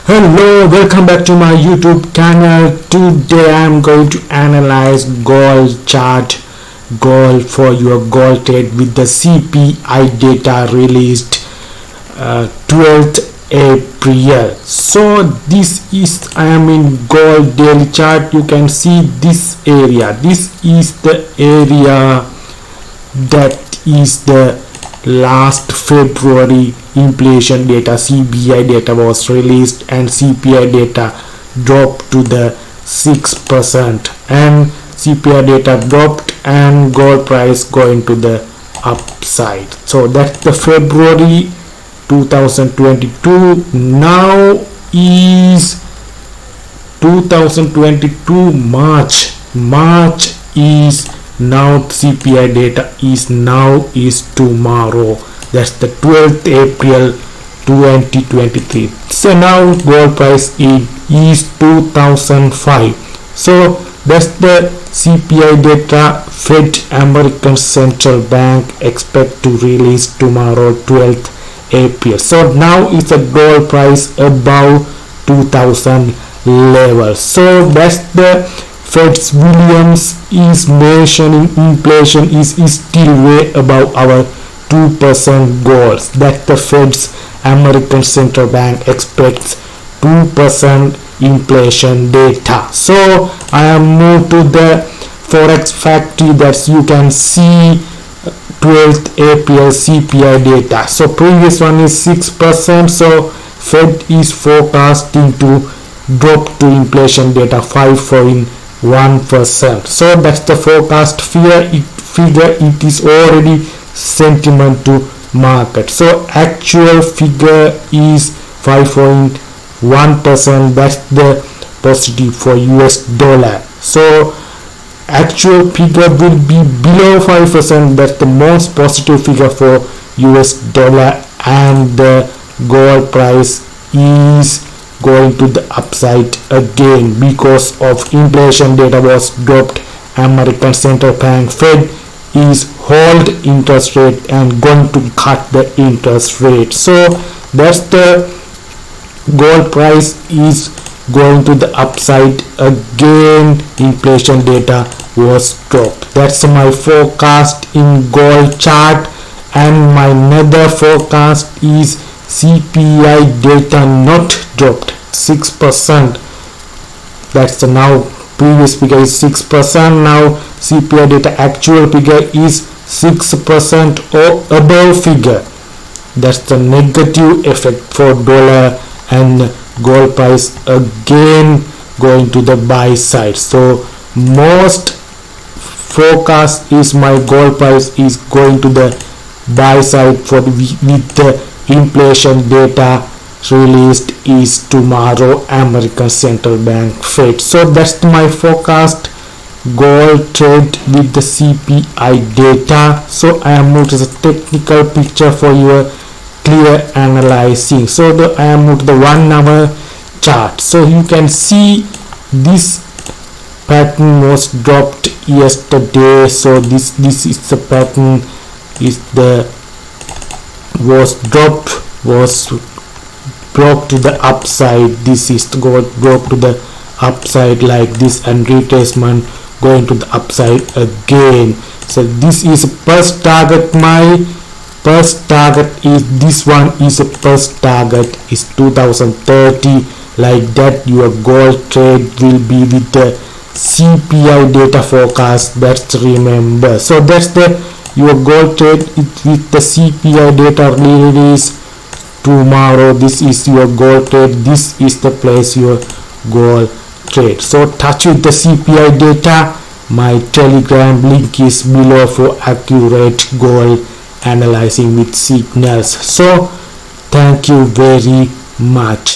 Hello, welcome back to my YouTube channel. Today I am going to analyze gold chart, gold for your gold trade with the CPI data released 12th April. So this is, I am in gold daily chart. You can see this area. This is the area that is the last February inflation data. CPI data was released and CPI data dropped to the 6%, and CPI data dropped and gold price going to the upside. So that's the February 2022. Now is 2022 March is now. CPI data is tomorrow. That's the 12th April 2023. So now gold price is 2005. So that's the CPI data Fed, American Central Bank, expect to release tomorrow 12th April. So now it's a gold price above 2000 level. So that's the Fed's Williams is mentioning inflation is still way above our 2% goals. That the Fed's American Central Bank expects 2% inflation data. So I am moved to the Forex factory that you can see 12th April CPI data. So previous one is 6%. So Fed is forecasting to drop to inflation data 5.1%. So that's the forecast figure. It is already sentiment to market. So actual figure is 5.1%. That's the positive for US dollar. So actual figure will be below 5%. That's the most positive figure for US dollar, and the gold price is going to the upside again because of inflation data was dropped. American Central Bank Fed is hold interest rate and going to cut the interest rate. So that's the gold price is going to the upside again. Inflation data was dropped. That's my forecast in gold chart, and my another forecast is CPI data not dropped 6%. That's the now previous figure is 6%. Now CPI data actual figure is 6% or above figure. That's the negative effect for dollar, and gold price again going to the buy side. So most forecast is my gold price is going to the buy side for with the inflation data released is tomorrow, American Central Bank Fed. So that's my forecast gold trade with the CPI data. So I am moved to the technical picture for your clear analyzing. So I am moved to the 1 hour chart. So you can see this pattern was dropped yesterday. So this is the pattern is the was dropped, was broke to the upside. This is to go broke to the upside like this, and retracement going to the upside again. So this is a first target. My first target is this one is a first target is 2030. Like that your gold trade will be with the CPI data forecast. That's remember. So that's the your gold trade with the CPI data release tomorrow. This is your gold trade. This is the place your gold trade. So touch with the CPI data. My Telegram link is below for accurate gold analyzing with signals. So thank you very much.